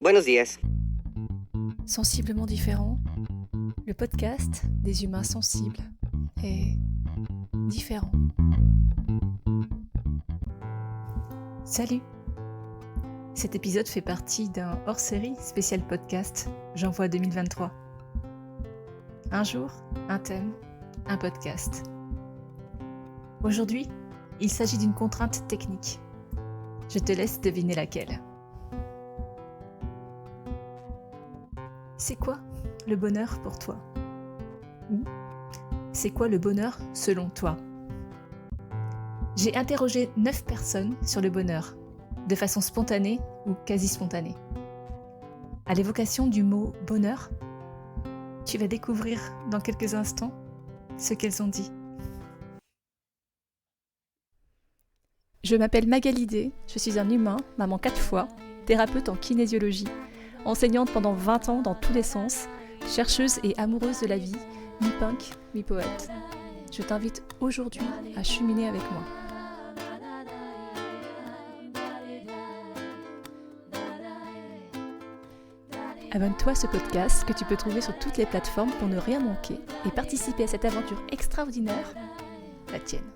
Buenos días. Sensiblement différent, le podcast des humains sensibles et différents. Salut! Cet épisode fait partie d'un hors-série spécial podcast J'envoie 2023. Un jour, un thème, un podcast. Aujourd'hui, il s'agit d'une contrainte technique. Je te laisse deviner laquelle. C'est quoi le bonheur pour toi? Ou c'est quoi le bonheur selon toi? J'ai interrogé 9 personnes sur le bonheur, de façon spontanée ou quasi spontanée. À l'évocation du mot bonheur, tu vas découvrir dans quelques instants ce qu'elles ont dit. Je m'appelle Magalidé, je suis un humain, maman 4 fois, thérapeute en kinésiologie, enseignante pendant 20 ans dans tous les sens, chercheuse et amoureuse de la vie, mi-punk, mi-poète. Je t'invite aujourd'hui à cheminer avec moi. Abonne-toi à ce podcast que tu peux trouver sur toutes les plateformes pour ne rien manquer et participer à cette aventure extraordinaire, la tienne.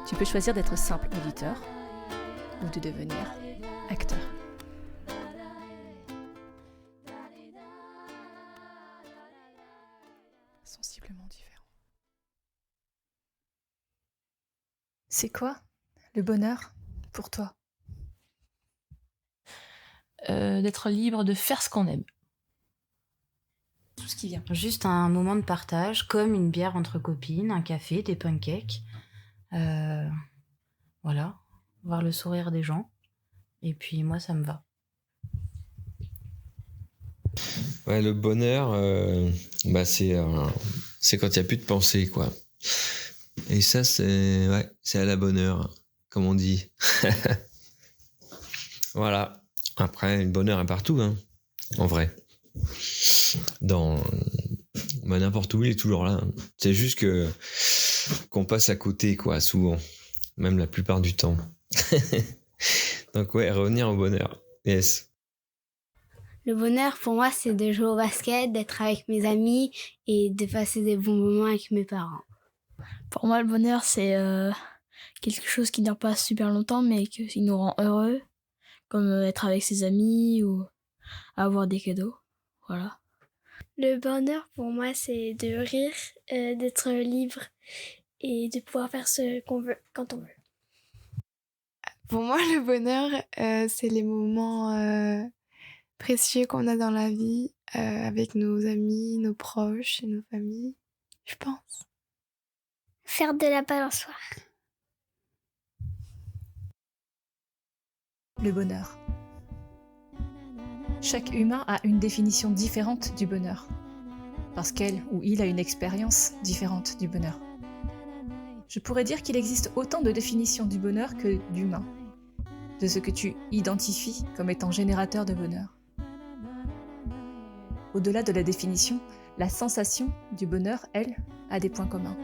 Tu peux choisir d'être simple auditeur ou de devenir acteur. Sensiblement différent. C'est quoi le bonheur pour toi? D'être libre de faire ce qu'on aime. Tout ce qui vient. Juste un moment de partage, comme une bière entre copines, un café, des pancakes. Voilà, voir le sourire des gens. Et puis moi, ça me va. Ouais, le bonheur, c'est quand il n'y a plus de pensée, quoi. Et ça, c'est à la bonne heure, comme on dit. Voilà. Après, le bonheur est partout, hein, en vrai. N'importe où, il est toujours là. C'est juste qu'on passe à côté, quoi, souvent. Même la plupart du temps. Donc ouais, revenir au bonheur. Yes. Le bonheur, pour moi, c'est de jouer au basket, d'être avec mes amis et de passer des bons moments avec mes parents. Pour moi, le bonheur, c'est quelque chose qui ne dure pas super longtemps, mais qui nous rend heureux, comme être avec ses amis ou avoir des cadeaux. Voilà. Le bonheur, pour moi, c'est de rire, d'être libre et de pouvoir faire ce qu'on veut quand on veut. Pour moi, le bonheur, c'est les moments précieux qu'on a dans la vie avec nos amis, nos proches et nos familles, je pense. Faire de la balançoire. Le bonheur. Chaque humain a une définition différente du bonheur, parce qu'elle ou il a une expérience différente du bonheur. Je pourrais dire qu'il existe autant de définitions du bonheur que d'humains, de ce que tu identifies comme étant générateur de bonheur. Au-delà de la définition, la sensation du bonheur, elle, a des points communs.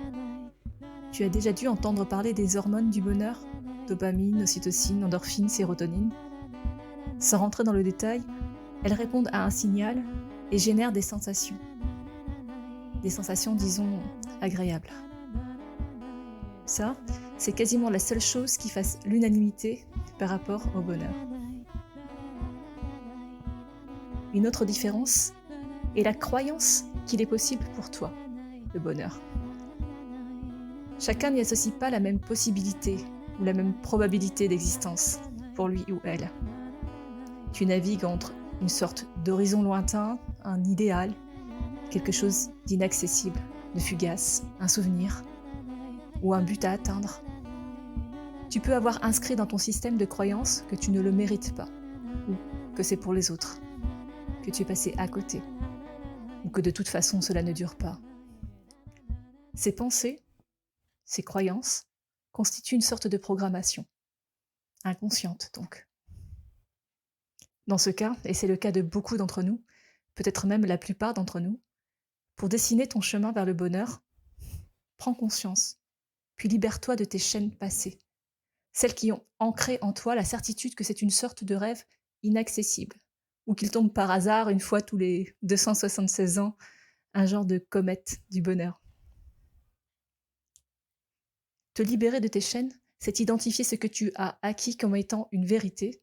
Tu as déjà dû entendre parler des hormones du bonheur, dopamine, ocytocine, endorphine, sérotonine. Sans rentrer dans le détail, elles répondent à un signal et génèrent des sensations. Des sensations, disons, agréables. Ça, c'est quasiment la seule chose qui fasse l'unanimité par rapport au bonheur. Une autre différence est la croyance qu'il est possible pour toi, le bonheur. Chacun n'y associe pas la même possibilité ou la même probabilité d'existence pour lui ou elle. Tu navigues entre une sorte d'horizon lointain, un idéal, quelque chose d'inaccessible, de fugace, un souvenir ou un but à atteindre. Tu peux avoir inscrit dans ton système de croyance que tu ne le mérites pas, ou que c'est pour les autres, que tu es passé à côté, ou que de toute façon cela ne dure pas. Ces pensées, ces croyances, constituent une sorte de programmation, inconsciente donc. Dans ce cas, et c'est le cas de beaucoup d'entre nous, peut-être même la plupart d'entre nous, pour dessiner ton chemin vers le bonheur, prends conscience, puis libère-toi de tes chaînes passées, celles qui ont ancré en toi la certitude que c'est une sorte de rêve inaccessible, ou qu'il tombe par hasard, une fois tous les 276 ans, un genre de comète du bonheur. Te libérer de tes chaînes, c'est identifier ce que tu as acquis comme étant une vérité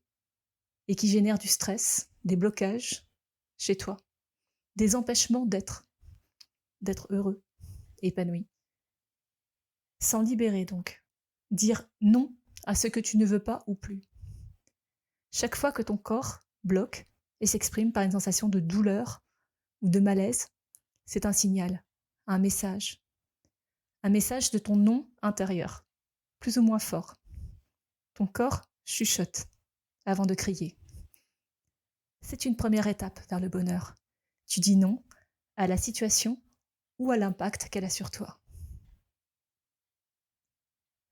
et qui génère du stress, des blocages chez toi, des empêchements d'être heureux, épanoui. S'en libérer donc, dire non à ce que tu ne veux pas ou plus. Chaque fois que ton corps bloque et s'exprime par une sensation de douleur ou de malaise, c'est un signal, un message de ton non intérieur, plus ou moins fort. Ton corps chuchote avant de crier. C'est une première étape vers le bonheur. Tu dis non à la situation ou à l'impact qu'elle a sur toi.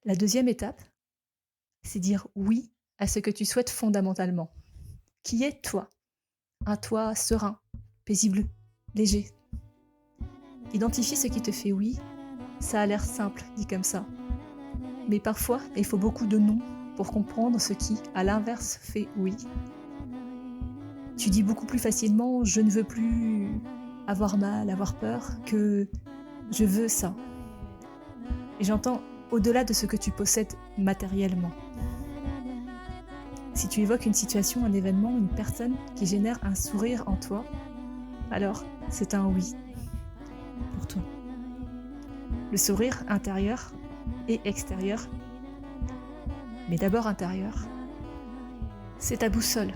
La deuxième étape, c'est dire oui à ce que tu souhaites fondamentalement, qui est toi, un toi serein, paisible, léger. Identifier ce qui te fait oui, ça a l'air simple, dit comme ça. Mais parfois, il faut beaucoup de non pour comprendre ce qui, à l'inverse, fait oui. Tu dis beaucoup plus facilement « je ne veux plus avoir mal, avoir peur » que « je veux ça ». Et j'entends au-delà de ce que tu possèdes matériellement. Si tu évoques une situation, un événement, une personne qui génère un sourire en toi, alors c'est un oui pour toi. Le sourire intérieur et extérieur, mais d'abord intérieur, c'est ta boussole,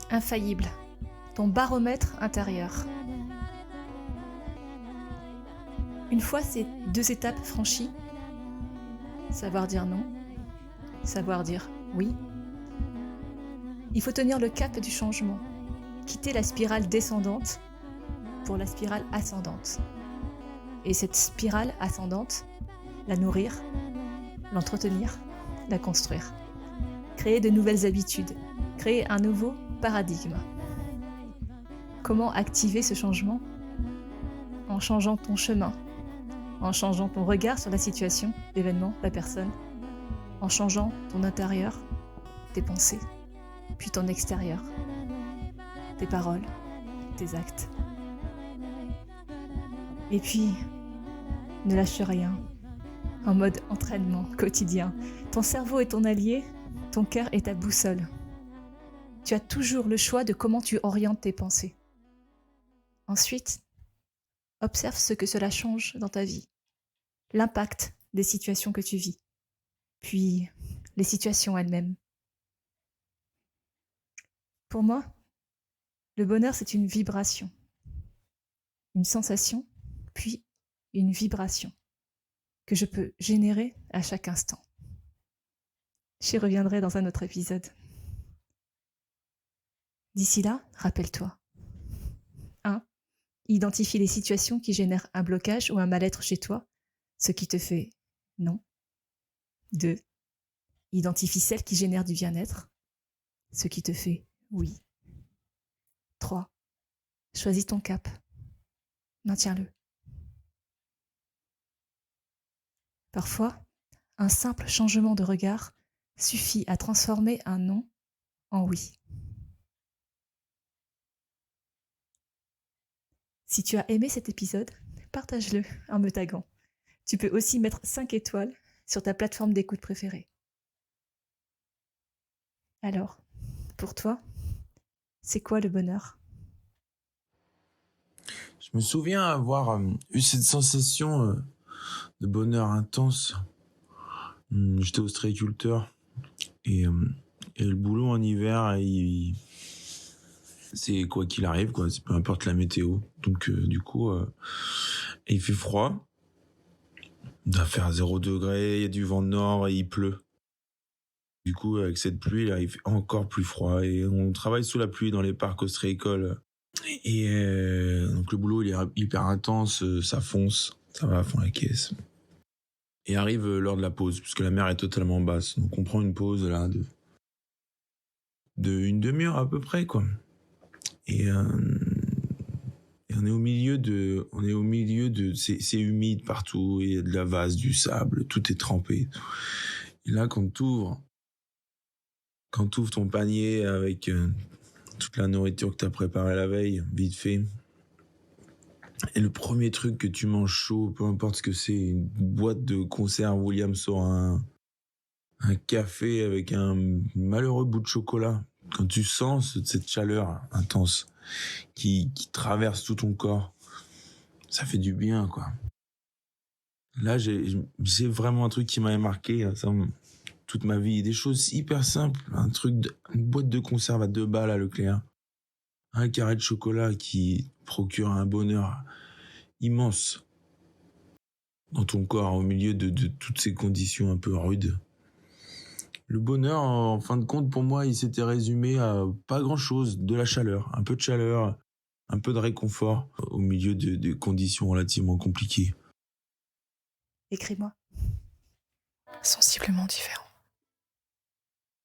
infaillible, ton baromètre intérieur. Une fois ces deux étapes franchies, savoir dire non, savoir dire oui, il faut tenir le cap du changement, quitter la spirale descendante pour la spirale ascendante. Et cette spirale ascendante, la nourrir, l'entretenir, la construire. Créer de nouvelles habitudes, créer un nouveau paradigme. Comment activer ce changement ? En changeant ton chemin, en changeant ton regard sur la situation, l'événement, la personne, en changeant ton intérieur, tes pensées, puis ton extérieur, tes paroles, tes actes. Et puis, ne lâche rien, en mode entraînement quotidien. Ton cerveau est ton allié, ton cœur est ta boussole. Tu as toujours le choix de comment tu orientes tes pensées. Ensuite, observe ce que cela change dans ta vie, l'impact des situations que tu vis, puis les situations elles-mêmes. Pour moi, le bonheur, c'est une vibration, une sensation, puis une vibration que je peux générer à chaque instant. J'y reviendrai dans un autre épisode. D'ici là, rappelle-toi. 1. Identifie les situations qui génèrent un blocage ou un mal-être chez toi, ce qui te fait non. 2. Identifie celles qui génèrent du bien-être, ce qui te fait oui. 3. Choisis ton cap. Maintiens-le. Parfois, un simple changement de regard suffit à transformer un non en oui. Si tu as aimé cet épisode, partage-le en me taguant. Tu peux aussi mettre 5 étoiles sur ta plateforme d'écoute préférée. Alors, pour toi, c'est quoi le bonheur ? Je me souviens avoir eu cette sensation de bonheur intense. J'étais ostréiculteur et le boulot en hiver, c'est quoi qu'il arrive, quoi. C'est peu importe la météo. Donc du coup, il fait froid. Il doit faire 0 degré, il y a du vent de nord et il pleut. Du coup, avec cette pluie, là, il fait encore plus froid. Et on travaille sous la pluie dans les parcs ostréicoles. Et donc le boulot, il est hyper intense, ça fonce, ça va à fond la caisse. Et arrive l'heure de la pause, puisque la mer est totalement basse. Donc on prend une pause là de une demi-heure à peu près, quoi. Et on est au milieu de, c'est humide partout, il y a de la vase, du sable, tout est trempé. Et là, quand t'ouvres ton panier avec toute la nourriture que t'as préparée la veille, vite fait. Et le premier truc que tu manges chaud, peu importe ce que c'est, une boîte de conserve, William sort un café avec un malheureux bout de chocolat. Quand tu sens cette chaleur intense qui traverse tout ton corps, ça fait du bien, quoi. Là, j'ai vraiment un truc qui m'avait marqué toute ma vie. Des choses hyper simples. Une boîte de conserve à 2 balles à Leclerc. Un carré de chocolat qui procure un bonheur immense dans ton corps, au milieu de toutes ces conditions un peu rudes. Le bonheur, en fin de compte, pour moi, il s'était résumé à pas grand-chose, de la chaleur, un peu de réconfort au milieu de conditions relativement compliquées. Écris-moi. Sensiblement différent.